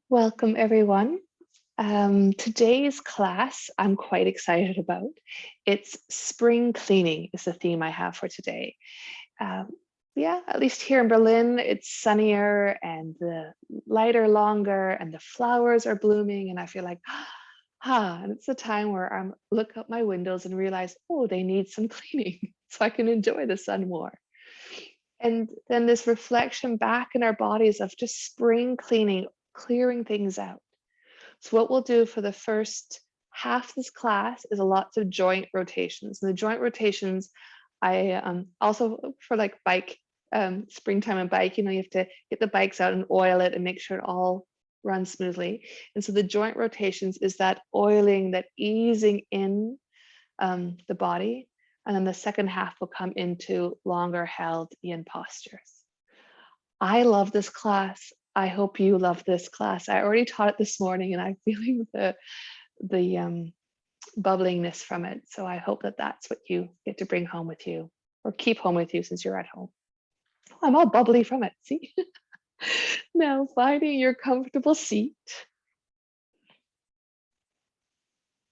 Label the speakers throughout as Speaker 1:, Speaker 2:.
Speaker 1: Welcome, everyone. Today's class I'm quite excited about. It's spring cleaning is the theme I have for today. Um, yeah, at least here in Berlin, it's sunnier and the light are longer and the flowers are blooming. And I feel like, and it's a time where I look out my windows and realize, oh, they need some cleaning so I can enjoy the sun more. And then this reflection back in our bodies of just spring cleaning, clearing things out. So what we'll do for the first half of this class is a lots of joint rotations. And the joint rotations, I also for like bike, springtime and bike, you have to get the bikes out and oil it and make sure it all runs smoothly. And so the joint rotations is that oiling, that easing in the body. And then the second half will come into longer held yin postures. I love this class. I hope you love this class. I already taught it this morning and I'm feeling the bubblingness from it. So I hope that that's what you get to bring home with you or keep home with you since you're at home. I'm all bubbly from it, see? Now finding your comfortable seat.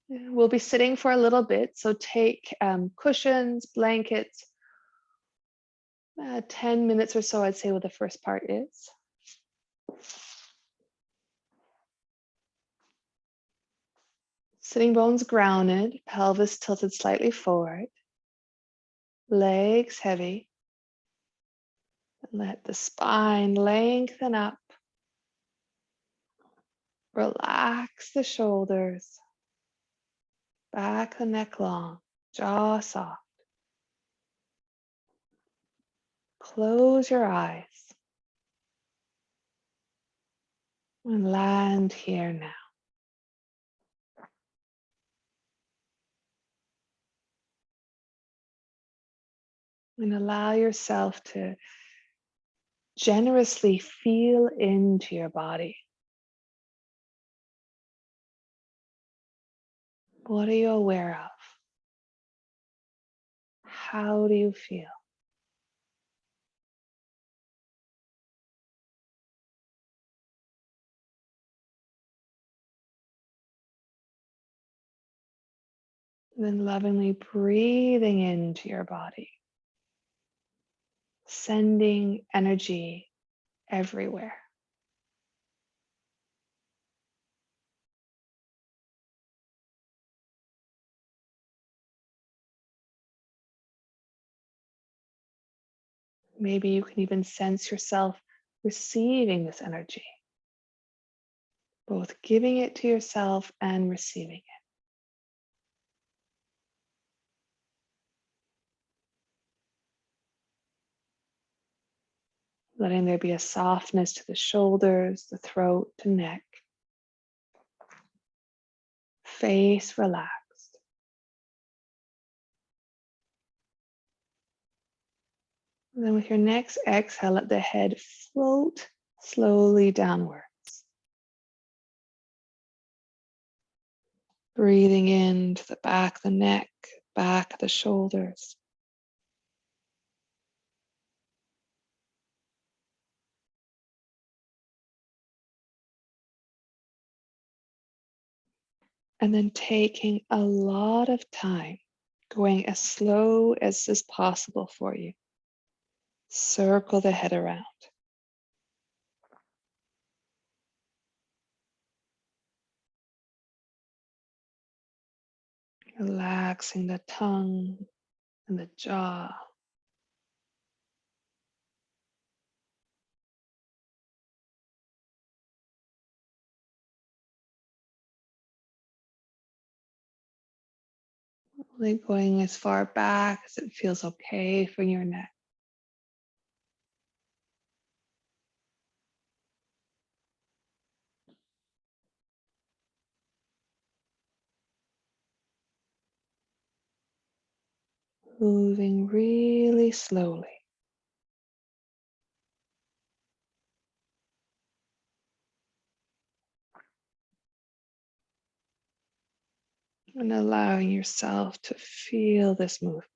Speaker 1: We'll be sitting for a little bit. So take cushions, blankets, 10 minutes or so, I'd say what the first part is. Sitting bones grounded, pelvis tilted slightly forward, legs heavy. Let the spine lengthen up. Relax the shoulders, back the neck long, jaw soft. Close your eyes and land here now. And allow yourself to generously feel into your body. What are you aware of? How do you feel? Then lovingly breathing into your body, sending energy everywhere. Maybe you can even sense yourself receiving this energy, both giving it to yourself and receiving it. Letting there be a softness to the shoulders, the throat, the neck. Face relaxed. And then with your next exhale, let the head float slowly downwards. Breathing into the back of the neck, back of the shoulders. And then taking a lot of time, going as slow as is possible for you. Circle the head around. Relaxing the tongue and the jaw. Really going as far back as it feels okay for your neck. Moving really slowly. And allowing yourself to feel this movement.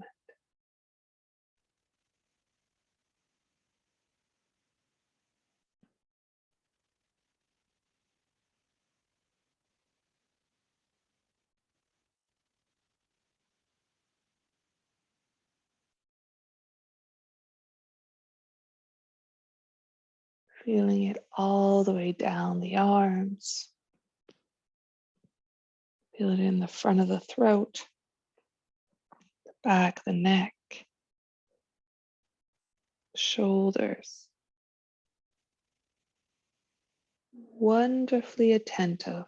Speaker 1: Feeling it all the way down the arms. Feel it in the front of the throat, the back, the neck, shoulders. Wonderfully attentive.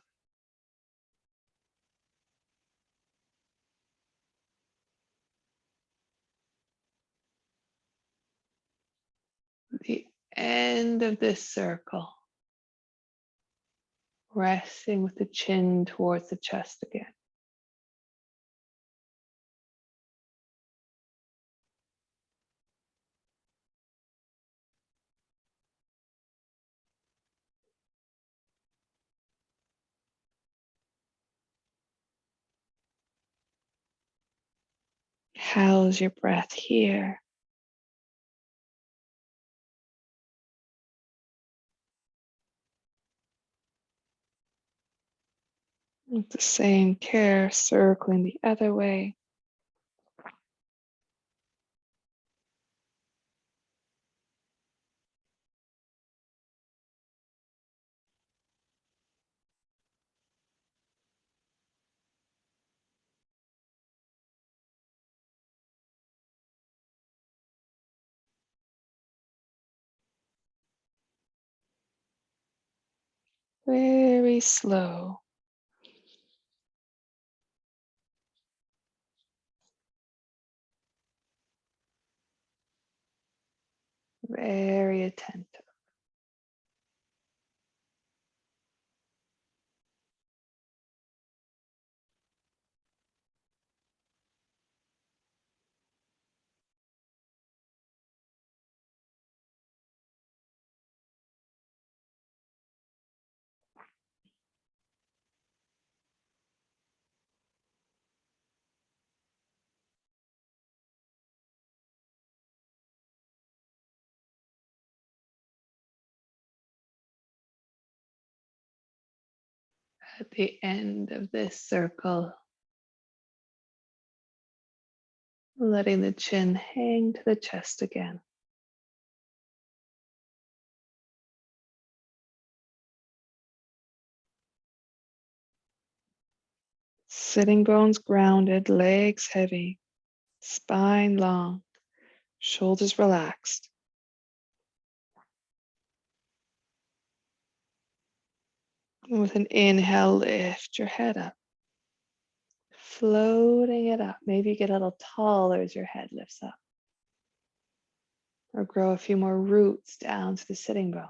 Speaker 1: The end of this circle, resting with the chin towards the chest again. How's your breath here? With the same care, circling the other way. Very slow. Very attentive. At the end of this circle, letting the chin hang to the chest again. Sitting bones grounded, legs heavy, spine long, shoulders relaxed. And with an inhale, lift your head up, floating it up. Maybe you get a little taller as your head lifts up, or grow a few more roots down to the sitting bone.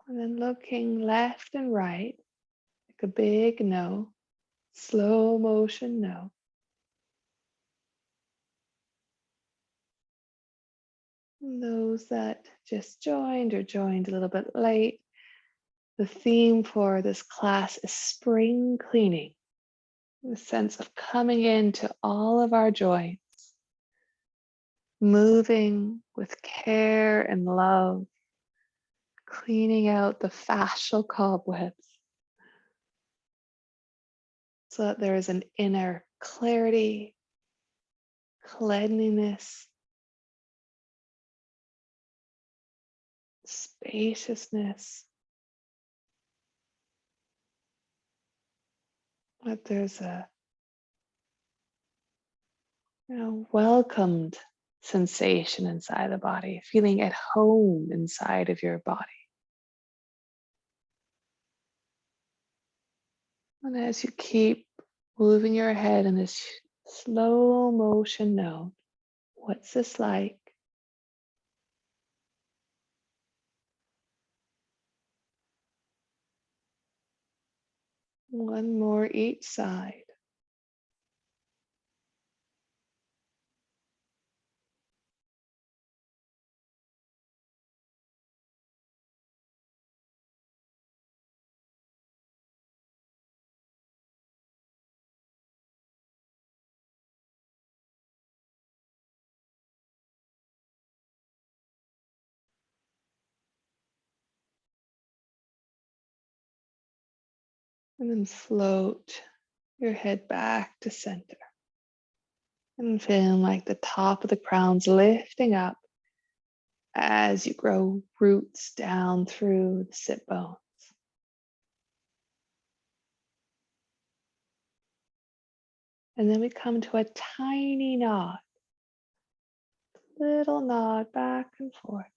Speaker 1: And then looking left and right, like a big no, slow motion no. And those that just joined or joined a little bit late, the theme for this class is spring cleaning, the sense of coming into all of our joints, moving with care and love, cleaning out the fascial cobwebs so that there is an inner clarity, cleanliness, spaciousness, that there's a welcomed sensation inside the body, feeling at home inside of your body. And as you keep moving your head in this slow motion note, what's this like? One more each side. And then float your head back to center. And feeling like the top of the crown's lifting up as you grow roots down through the sit bone. And then we come to a tiny nod, little nod back and forth.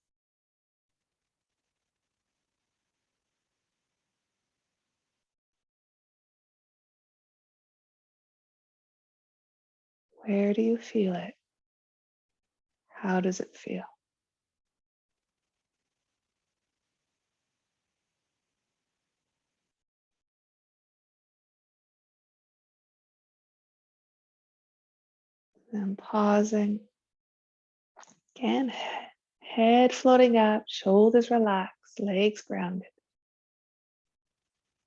Speaker 1: Where do you feel it? How does it feel? And pausing. Again, head floating up, shoulders relaxed, legs grounded.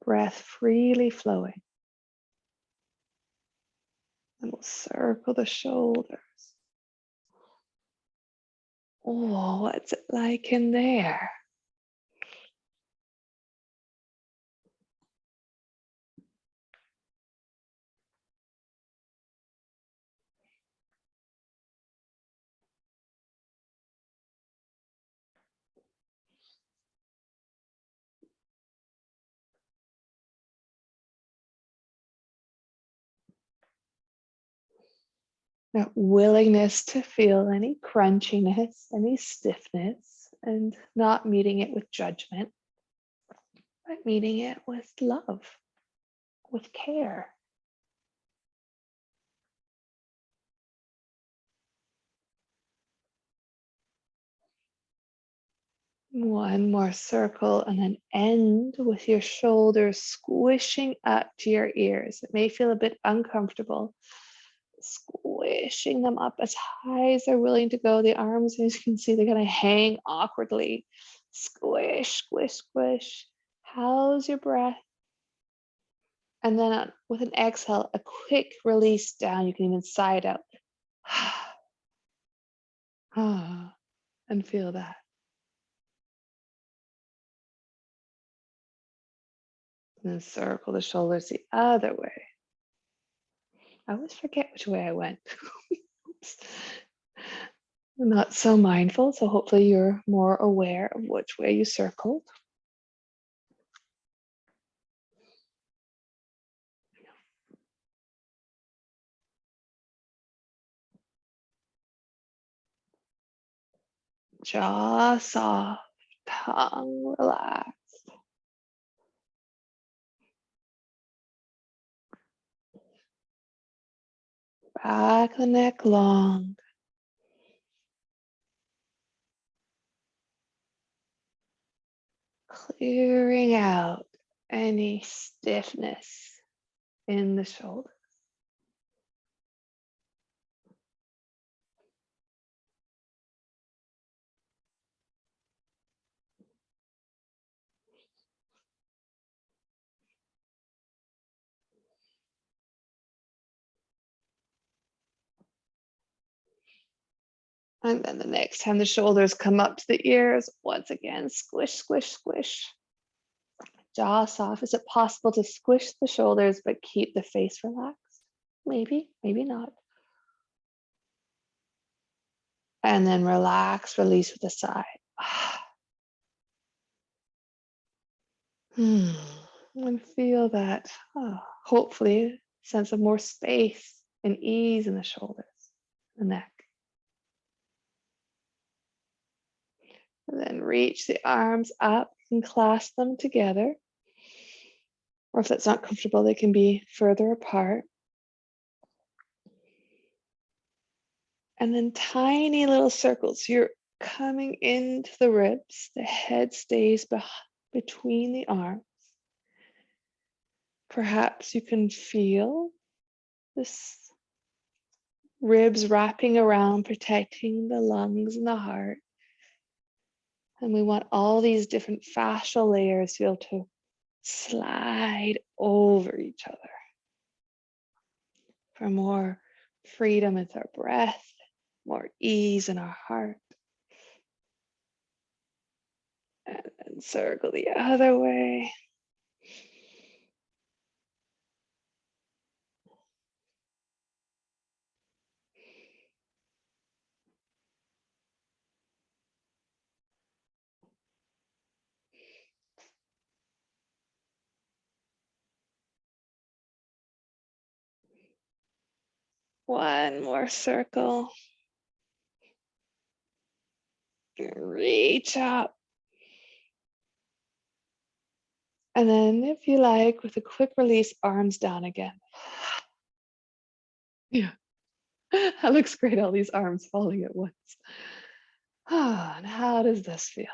Speaker 1: Breath freely flowing. And we'll circle the shoulders. Oh, what's it like in there? That willingness to feel any crunchiness, any stiffness, and not meeting it with judgment, but meeting it with love, with care. One more circle and then end with your shoulders squishing up to your ears. It may feel a bit uncomfortable. Squishing them up as high as they're willing to go. The arms, as you can see, they're going to hang awkwardly. Squish, squish, squish. How's your breath? And then with an exhale, a quick release down. You can even sigh it out. And feel that. And then circle the shoulders the other way. I always forget which way I went. Oops. I'm not so mindful, so hopefully you're more aware of which way you circled. Jaw soft, tongue relaxed. Back of the neck long. Clearing out any stiffness in the shoulder. And then the next time the shoulders come up to the ears, once again, squish, squish, squish. Jaw soft. Is it possible to squish the shoulders but keep the face relaxed? Maybe, maybe not. And then relax, release with a sigh. And feel that, hopefully, sense of more space and ease in the shoulders, the neck. And then reach the arms up and clasp them together. Or if that's not comfortable, they can be further apart. And then tiny little circles. You're coming into the ribs. The head stays between the arms. Perhaps you can feel this ribs wrapping around, protecting the lungs and the heart. And we want all these different fascial layers to be able to slide over each other for more freedom with our breath, more ease in our heart. And circle the other way. One more circle. Reach up. And then if you like, with a quick release, arms down again. Yeah, that looks great, all these arms falling at once. And how does this feel?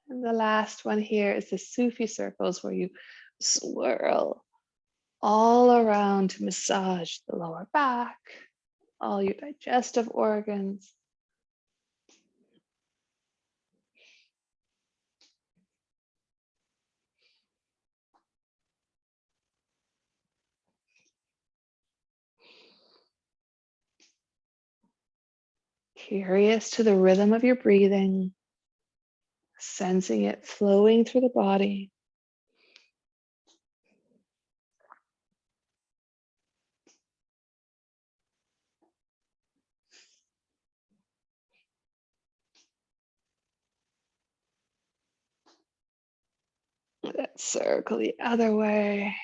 Speaker 1: And the last one here is the Sufi circles where you swirl all around to massage the lower back, all your digestive organs. Curious to the rhythm of your breathing, sensing it flowing through the body. Let's circle the other way.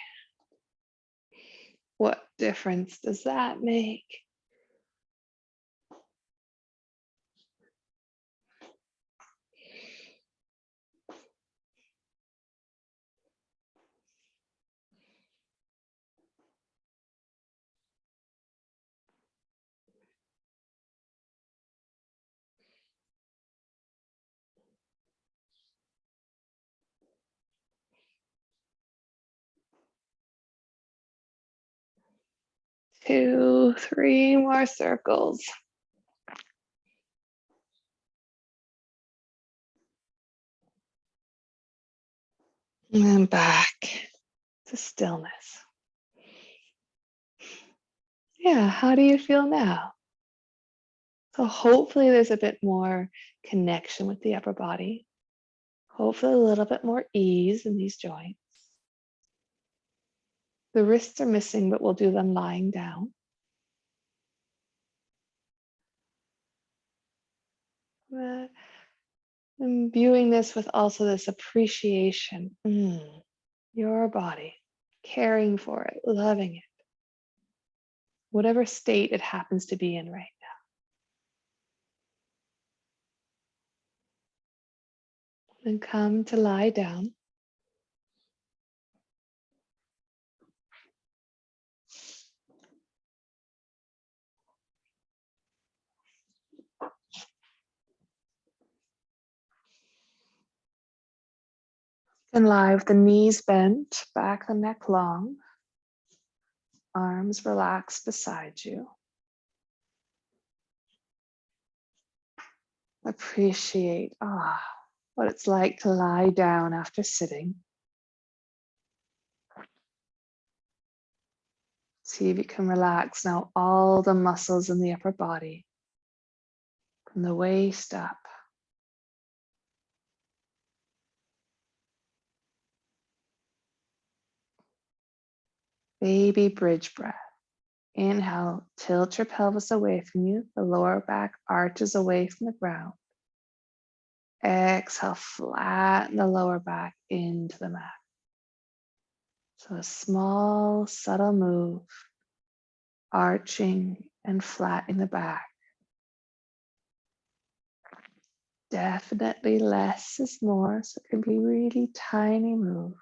Speaker 1: What difference does that make? Two, three more circles. And then back to stillness. Yeah, how do you feel now? So hopefully there's a bit more connection with the upper body. Hopefully a little bit more ease in these joints. The wrists are missing, but we'll do them lying down. Imbuing this with also this appreciation. Your body, caring for it, loving it, whatever state it happens to be in right now. Then come to lie down. And lie with the knees bent, back the neck long, arms relaxed beside you. Appreciate what it's like to lie down after sitting. See if you can relax now all the muscles in the upper body, from the waist up. Baby bridge breath. Inhale, tilt your pelvis away from you. The lower back arches away from the ground. Exhale, flatten the lower back into the mat. So a small, subtle move, arching and flattening the back. Definitely less is more, so it can be really tiny move.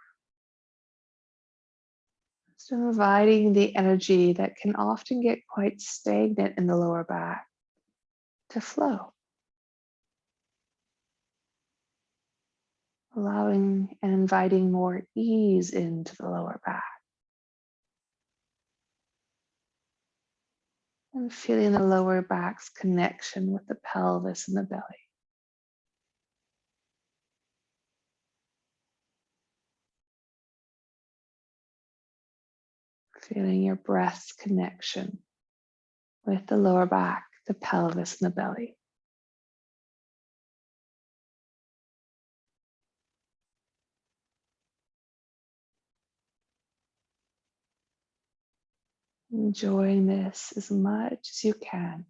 Speaker 1: So inviting the energy that can often get quite stagnant in the lower back to flow. Allowing and inviting more ease into the lower back. And feeling the lower back's connection with the pelvis and the belly. Feeling your breath's connection with the lower back, the pelvis, and the belly. Enjoying this as much as you can.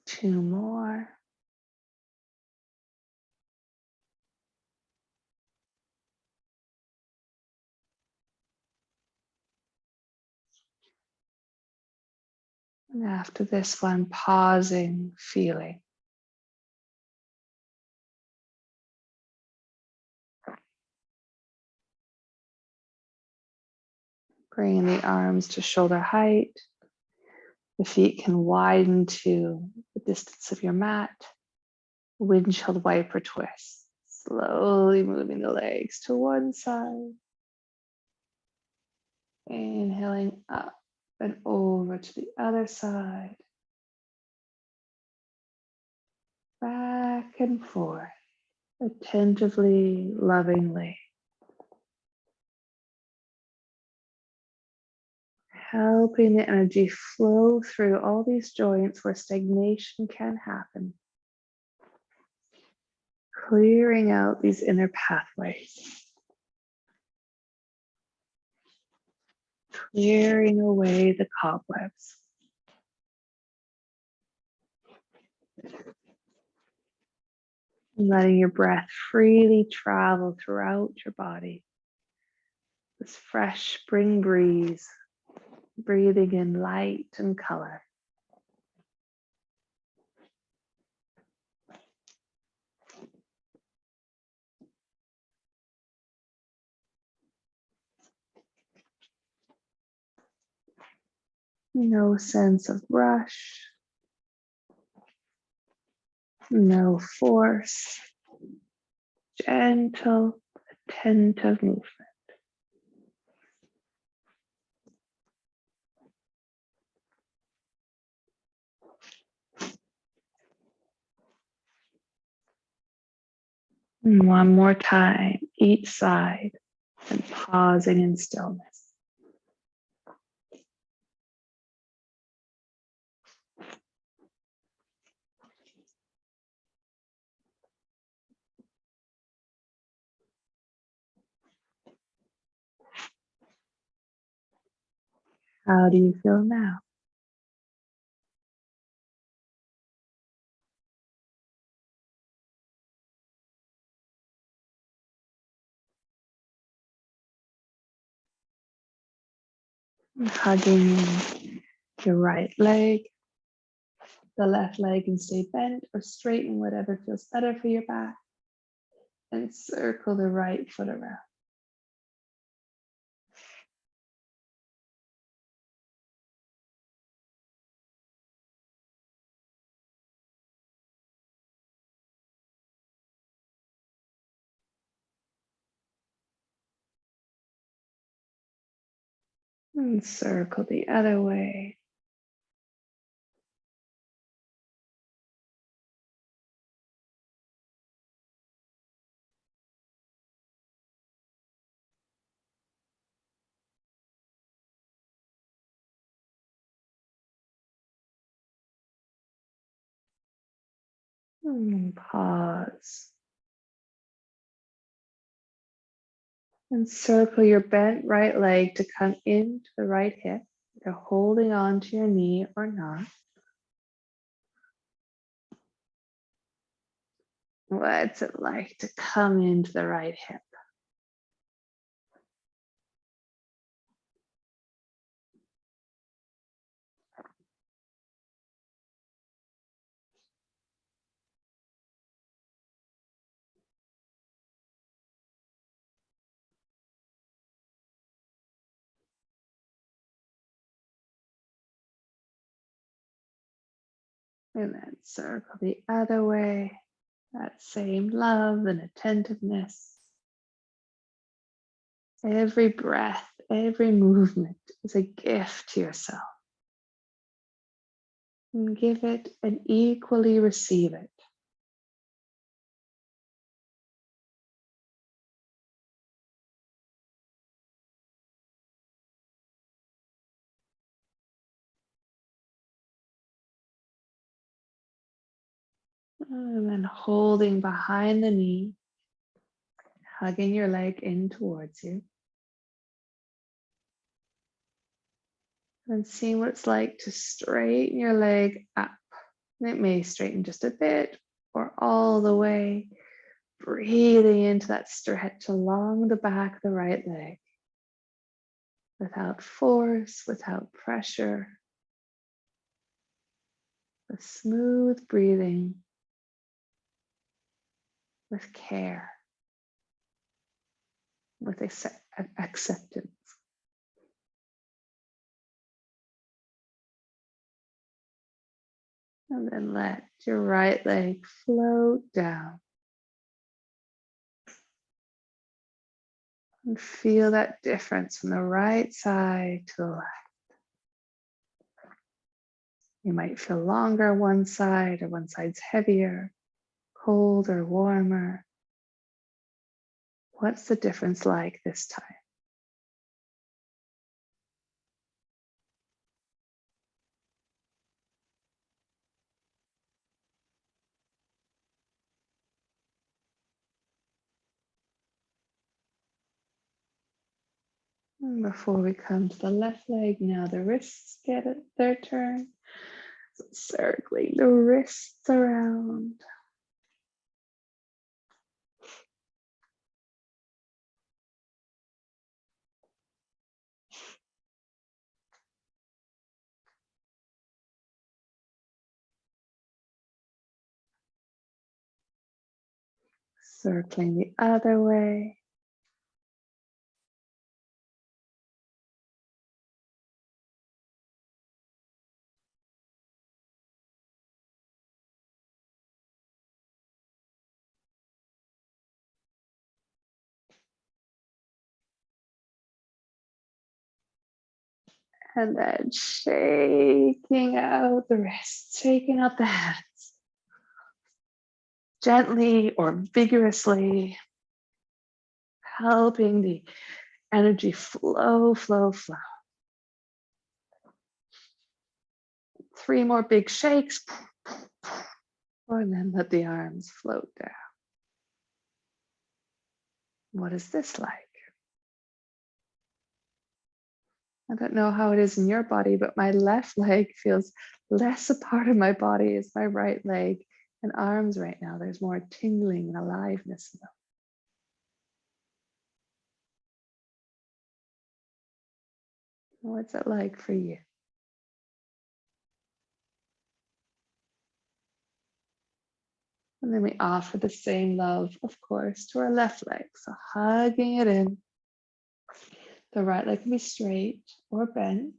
Speaker 1: 2 more. And after this one, pausing, feeling. Bringing the arms to shoulder height. The feet can widen to the distance of your mat. Windshield wiper twist. Slowly moving the legs to one side. Inhaling up and over to the other side. Back and forth, attentively, lovingly. Helping the energy flow through all these joints where stagnation can happen. Clearing out these inner pathways. Clearing away the cobwebs. Letting your breath freely travel throughout your body. This fresh spring breeze, breathing in light and color. No sense of rush. No force. Gentle, attentive movement. And one more time, each side, and pausing in stillness. How do you feel now? Hugging your right leg. The left leg can stay bent or straighten, whatever feels better for your back. And circle the right foot around. And circle the other way. And pause. And circle your bent right leg to come into the right hip. You're holding on to your knee or not. What's it like to come into the right hip? And then circle the other way. That same love and attentiveness. Every breath, every movement is a gift to yourself. And give it and equally receive it. And then holding behind the knee, hugging your leg in towards you. And seeing what it's like to straighten your leg up And it may straighten just a bit or all the way, breathing into that stretch along the back of the right leg without force, without pressure, with smooth breathing, with care, with acceptance. And then let your right leg float down. And feel that difference from the right side to the left. You might feel longer one side, or one side's heavier, cold or warmer. What's the difference like this time? And before we come to the left leg, now the wrists get their turn. So circling the wrists around. Circling the other way. And then shaking out the wrists, shaking out the hands. Gently or vigorously, helping the energy flow, flow, flow. 3 more big shakes. And then let the arms float down. What is this like? I don't know how it is in your body, but my left leg feels less a part of my body as my right leg and arms right now. There's more tingling and aliveness in them. What's it like for you? And then we offer the same love, of course, to our left leg. So hugging it in. The right leg can be straight or bent.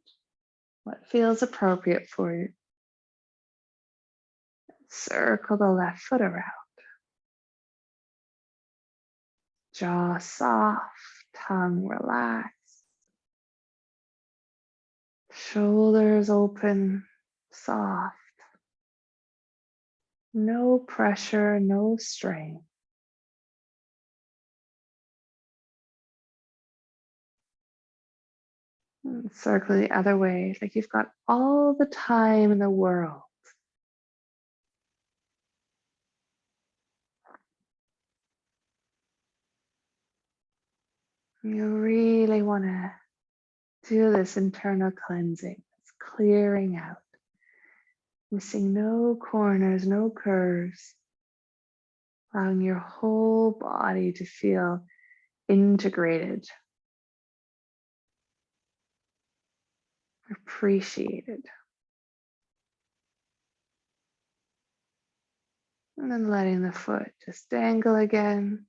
Speaker 1: What feels appropriate for you. Circle the left foot around. Jaw soft, tongue relaxed. Shoulders open, soft. No pressure, no strain. And circle the other way, like you've got all the time in the world. You really want to do this internal cleansing. It's clearing out. Missing no corners, no curves. Allowing your whole body to feel integrated, appreciated. And then letting the foot just dangle again.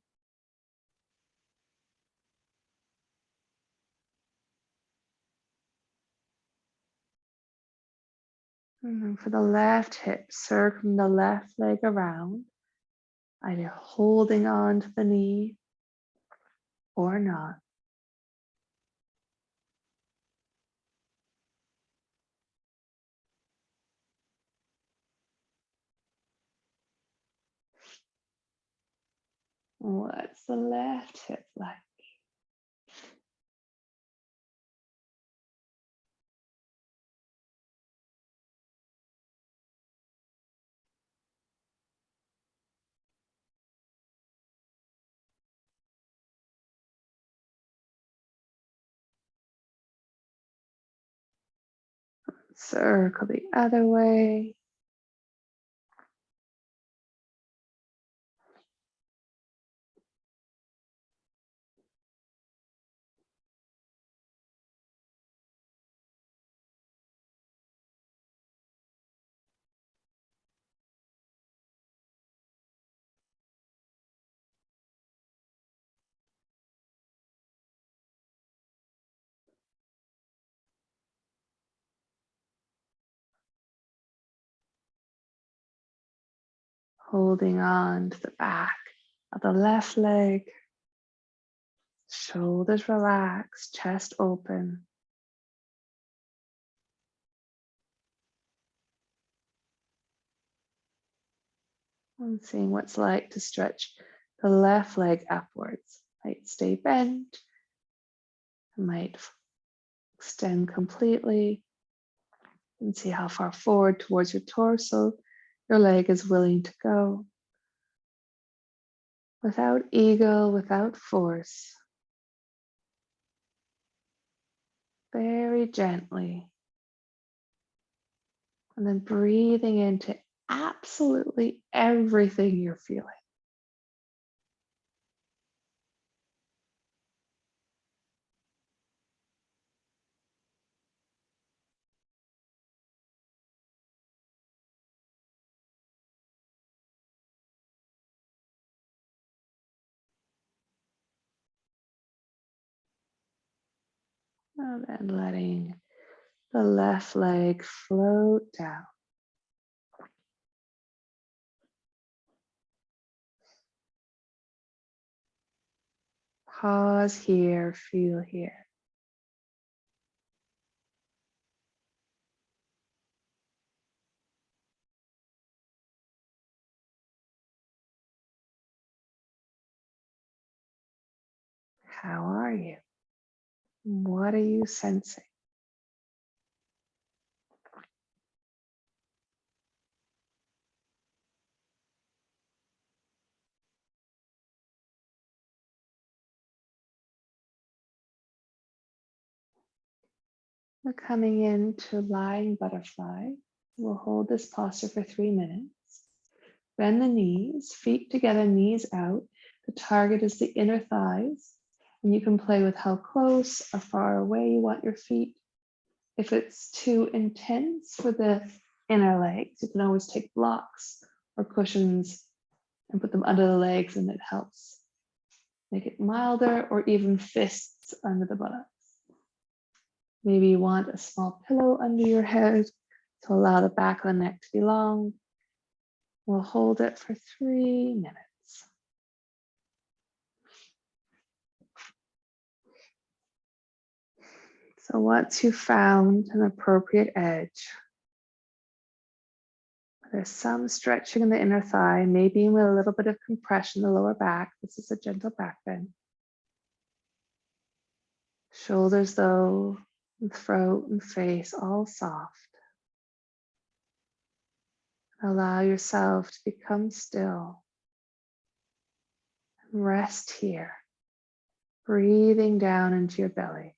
Speaker 1: And then for the left hip, circling the left leg around, either holding on to the knee or not. What's the left hip like? Circle the other way. Holding on to the back of the left leg. Shoulders relaxed, chest open. And seeing what it's like to stretch the left leg upwards. Might stay bent, might extend completely, and see how far forward towards your torso your leg is willing to go. Without ego, without force. Very gently. And then breathing into absolutely everything you're feeling. And then letting the left leg float down. Pause here, feel here. How are you? What are you sensing? We're coming into lying butterfly. We'll hold this posture for 3 minutes. Bend the knees, feet together, knees out. The target is the inner thighs. And you can play with how close or far away you want your feet. If it's too intense for the inner legs, you can always take blocks or cushions and put them under the legs, and it helps make it milder, or even fists under the buttocks. Maybe you want a small pillow under your head to allow the back of the neck to be long. We'll hold it for 3 minutes. So once you've found an appropriate edge, there's some stretching in the inner thigh, maybe with a little bit of compression in the lower back. This is a gentle back bend. Shoulders though, and throat and face all soft. Allow yourself to become still. Rest here, breathing down into your belly.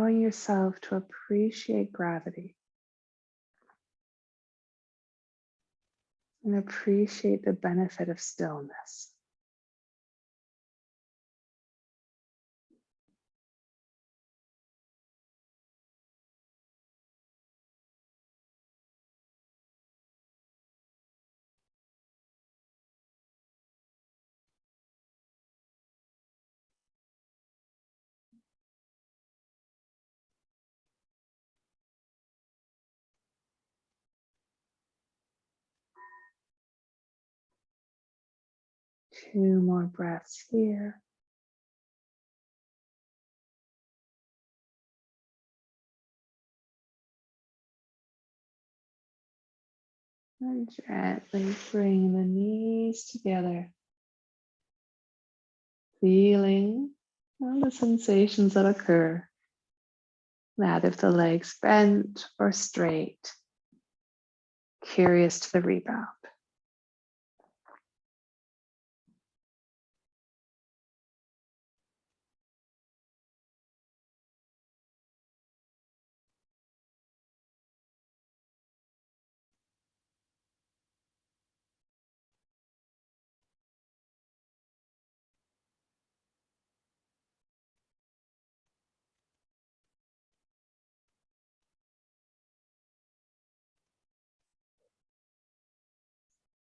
Speaker 1: allowing yourself to appreciate gravity and appreciate the benefit of stillness. Two more breaths here. And gently bring the knees together, feeling all the sensations that occur. That if the legs bent or straight, curious to the rebound.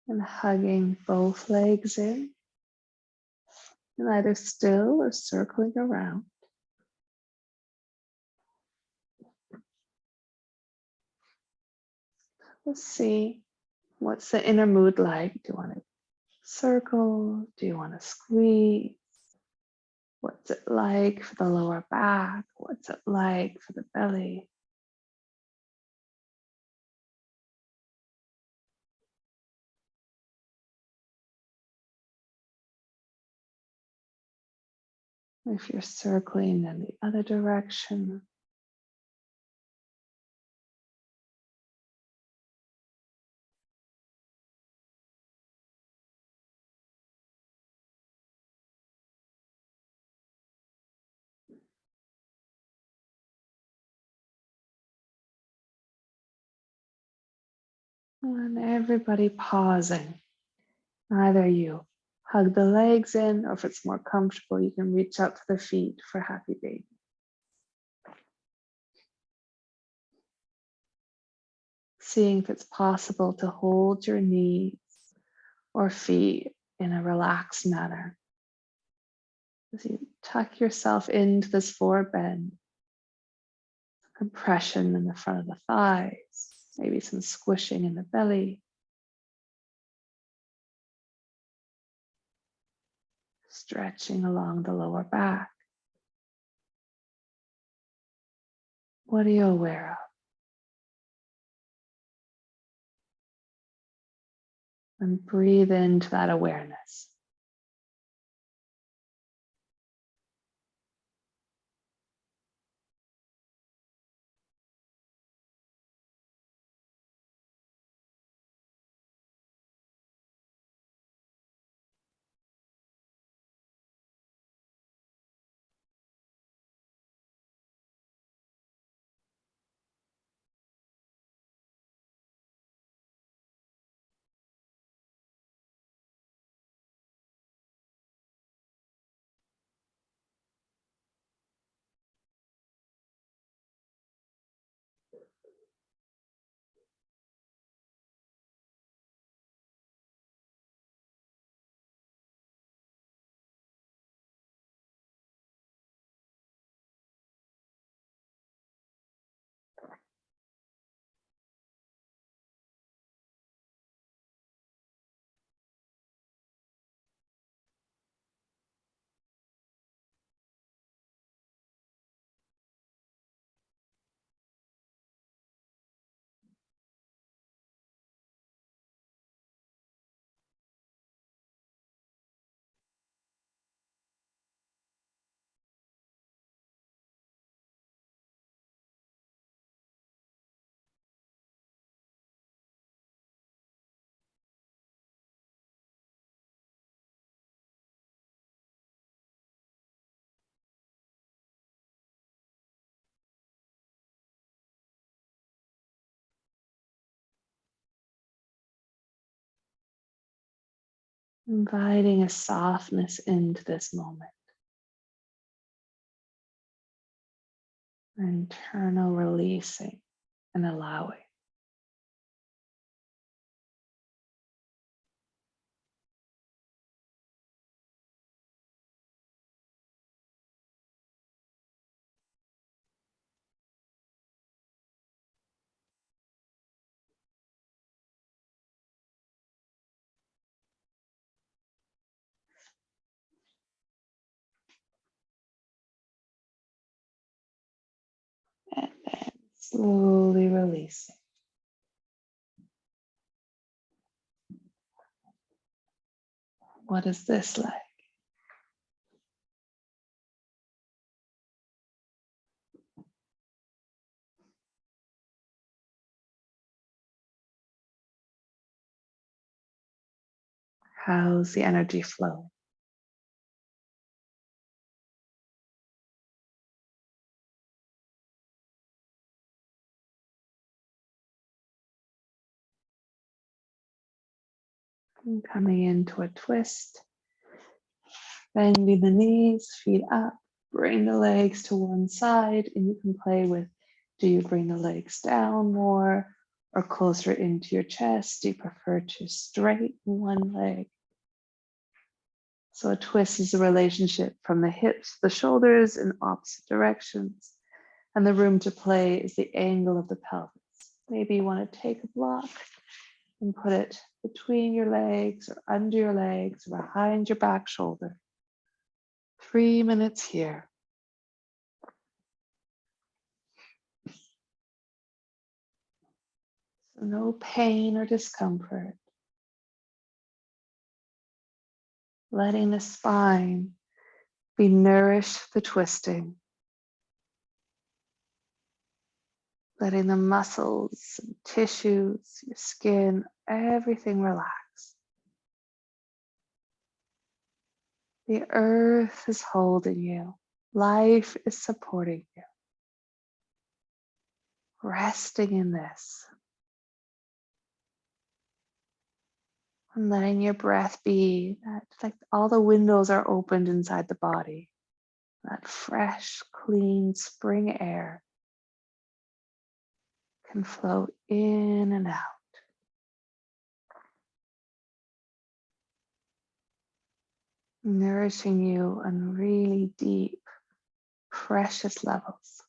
Speaker 1: And hugging both legs in, and either still or circling around. Let's see, what's the inner mood like? Do you want to circle? Do you want to squeeze? What's it like for the lower back? What's it like for the belly? If you're circling in the other direction, and everybody pausing. Either you hug the legs in, or if it's more comfortable, you can reach up for the feet for happy baby. Seeing if it's possible to hold your knees or feet in a relaxed manner. As you tuck yourself into this forward bend, compression in the front of the thighs, maybe some squishing in the belly. Stretching along the lower back. What are you aware of? And breathe into that awareness. Inviting a softness into this moment, an internal releasing and allowing. And then slowly releasing. What is this like? How's the energy flow? And coming into a twist, bending the knees, feet up, bring the legs to one side, and you can play with, do you bring the legs down more or closer into your chest? Do you prefer to straighten one leg? So a twist is a relationship from the hips to the shoulders in opposite directions. And the room to play is the angle of the pelvis. Maybe you want to take a block and put it between your legs or under your legs or behind your back shoulder. 3 minutes here. So no pain or discomfort. Letting the spine be nourished, the twisting. Letting the muscles and tissues, your skin, everything relax. The earth is holding you. Life is supporting you. Resting in this. And letting your breath be that, like all the windows are opened inside the body. That fresh, clean spring air can flow in and out. Nourishing you on really deep, precious levels.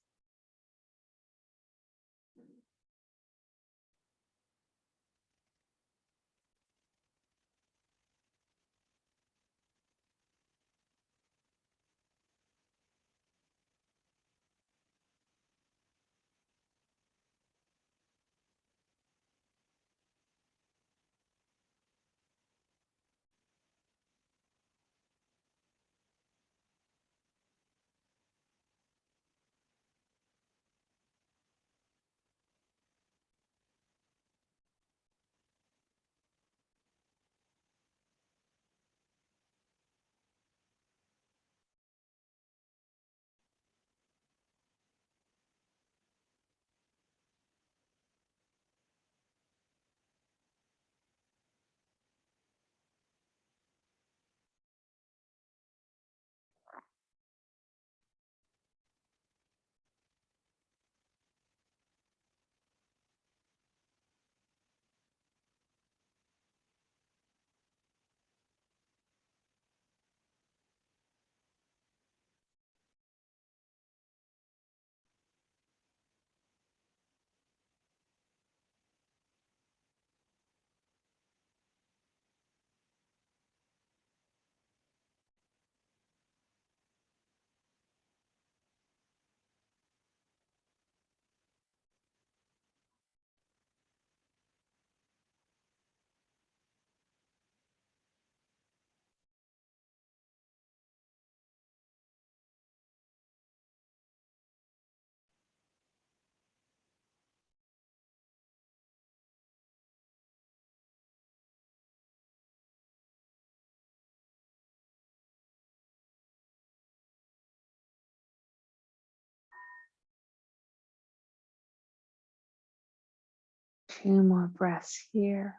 Speaker 1: Two more breaths here.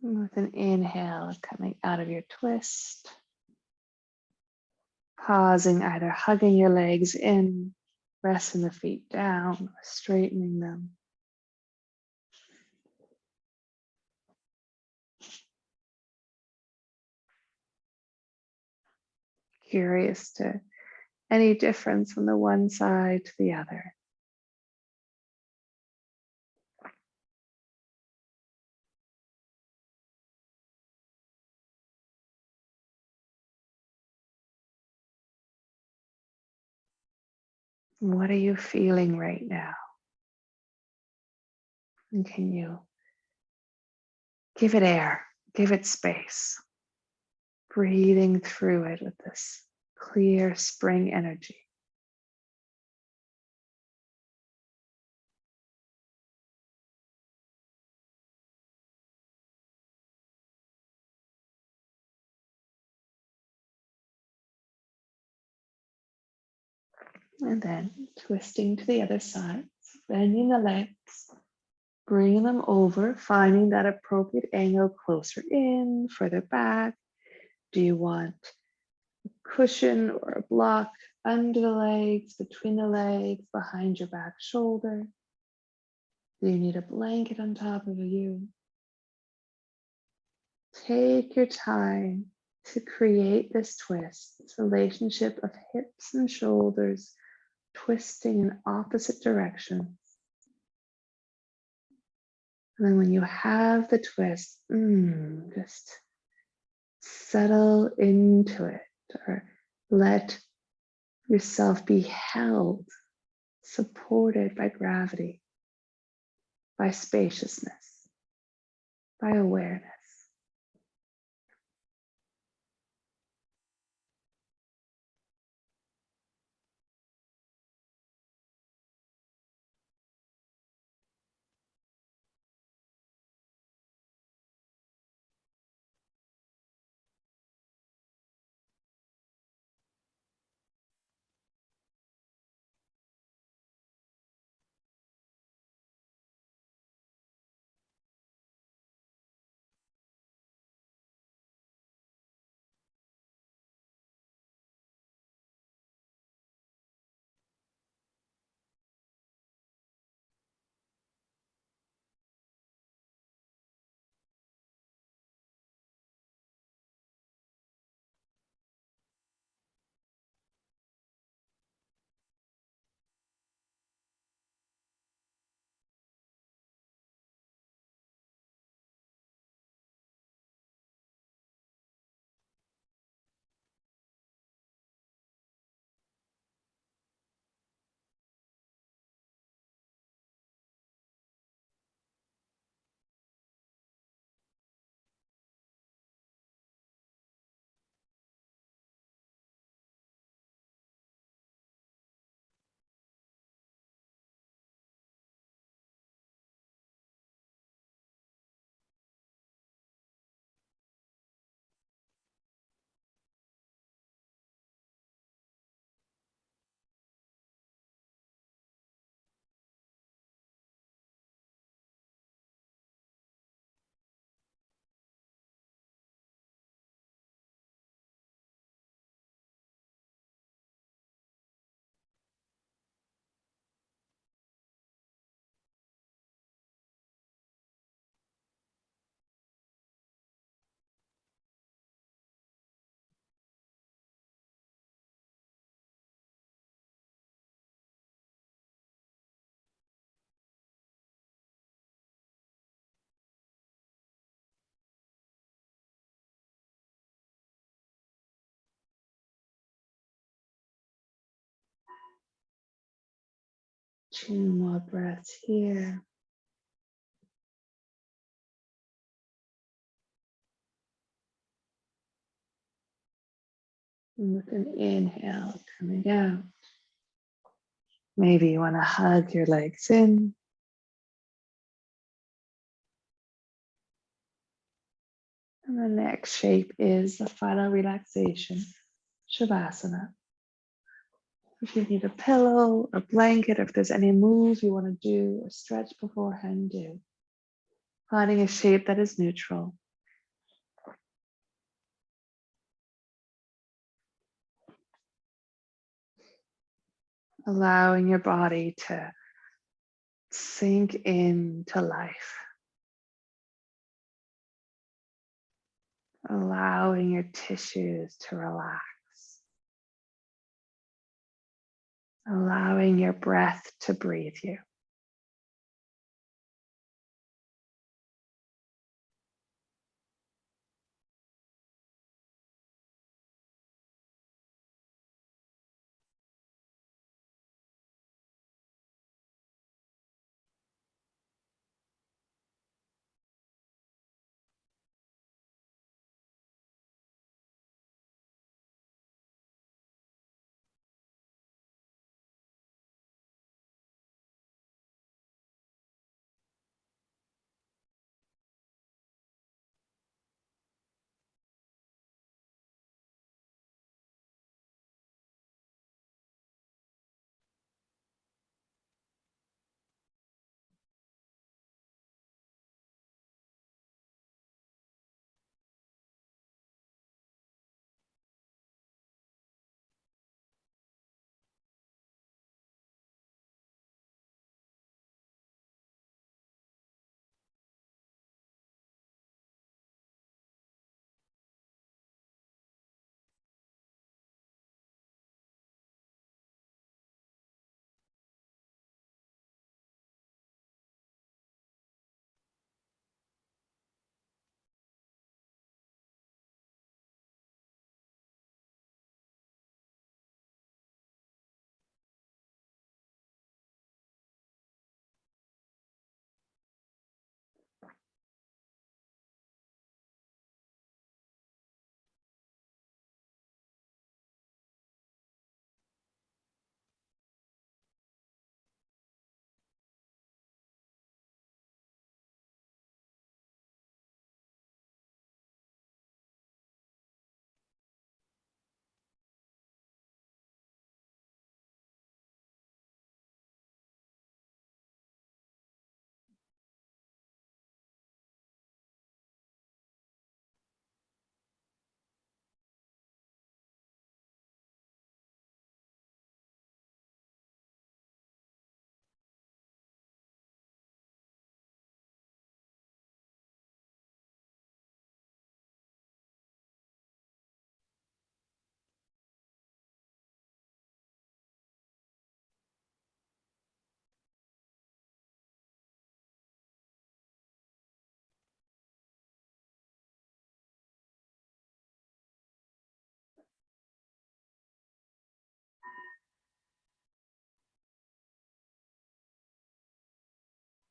Speaker 1: And with an inhale, coming out of your twist, pausing, either hugging your legs in, resting the feet down, or straightening them. Curious to any difference from the one side to the other. What are you feeling right now? And can you give it air, give it space, breathing through it with this clear spring energy. And then twisting to the other side, bending the legs, bringing them over, finding that appropriate angle closer in, further back. Do you want a cushion or a block under the legs, between the legs, behind your back shoulder? Do you need a blanket on top of you? Take your time to create this twist, this relationship of hips and shoulders twisting in opposite directions. And then when you have the twist, just settle into it, or let yourself be held, supported by gravity, by spaciousness, by awareness. Two more breaths here. And with an inhale, coming out. Maybe you want to hug your legs in. And the next shape is the final relaxation, Shavasana. If you need a pillow, a blanket, if there's any move you want to do or stretch beforehand, do. Finding a shape that is neutral. allowing your body to sink into life, allowing your tissues to relax, allowing your breath to breathe you.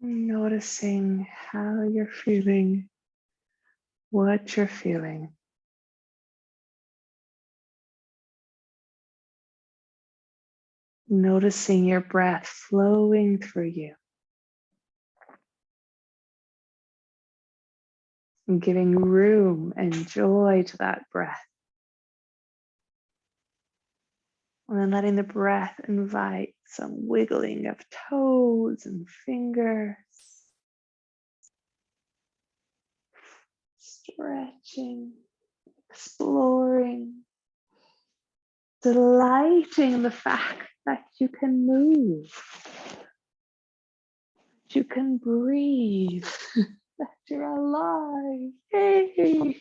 Speaker 1: Noticing how you're feeling, what you're feeling. Noticing your breath flowing through you and giving room and joy to that breath. And then letting the breath invite some wiggling of toes and fingers, stretching, exploring, delighting in the fact that you can move, that you can breathe, that you're alive. Hey!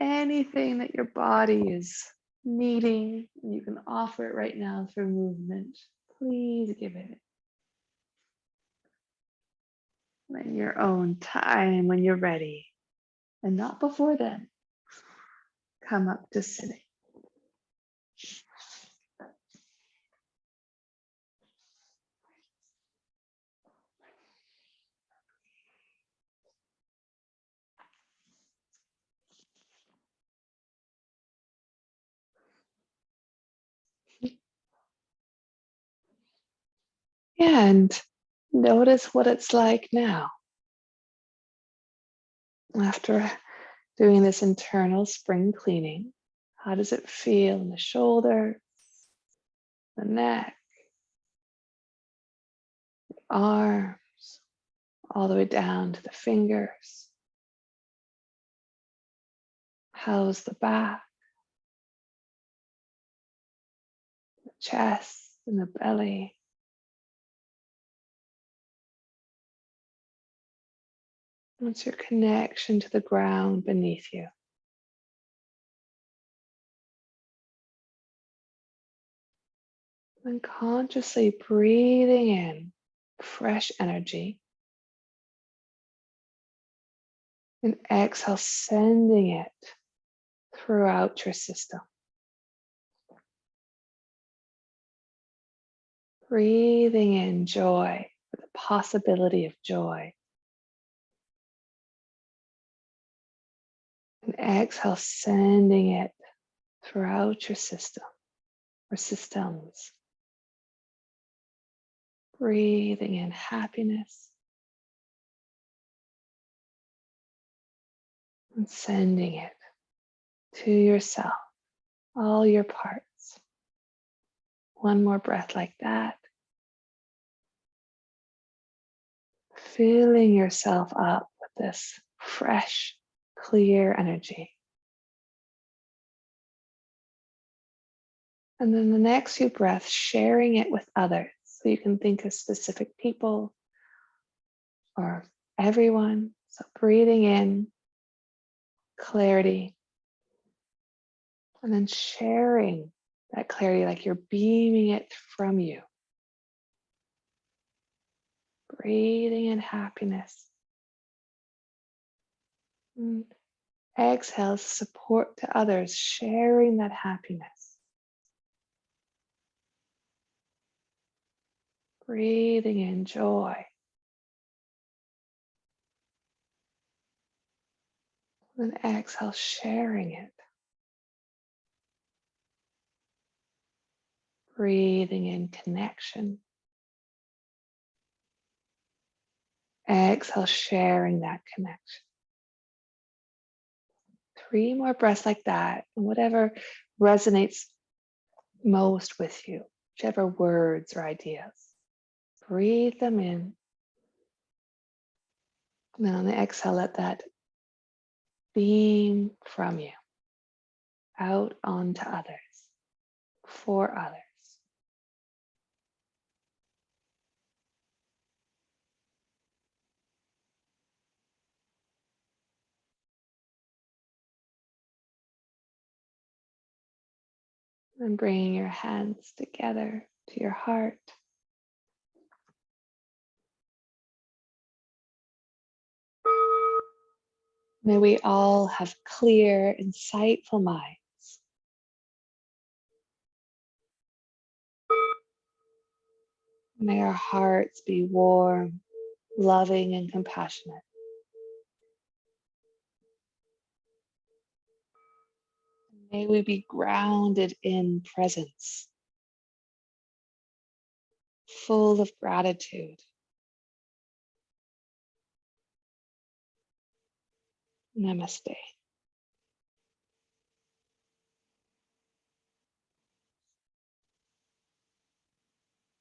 Speaker 1: Anything that your body is needing, you can offer it right now through movement. Please give it. In your own time, when you're ready, and not before then, come up to sitting. And notice what it's like now after doing this internal spring cleaning. How does it feel in the shoulders, the neck, arms, all the way down to the fingers? How's the back? chest and the belly. What's your connection to the ground beneath you? And consciously breathing in fresh energy and exhale, sending it throughout your system. Breathing in joy, the possibility of joy. And exhale, sending it throughout your system or systems. Breathing in happiness and sending it to yourself, all your parts. One more breath like that. Filling yourself up with this fresh, clear energy. And then the next few breaths, sharing it with others. So you can think of specific people or everyone. So breathing in clarity and then sharing that clarity like you're beaming it from you. Breathing in happiness. And exhale, support to others, sharing that happiness. Breathing in joy. And exhale, sharing it. Breathing in connection. Exhale, sharing that connection. 3 more breaths like that, and whatever resonates most with you, whichever words or ideas. Breathe them in. And then on the exhale, let that beam from you out onto others, for others. And bringing your hands together to your heart. May we all have clear, insightful minds. May our hearts be warm, loving, and compassionate. May we be grounded in presence, full of gratitude. Namaste.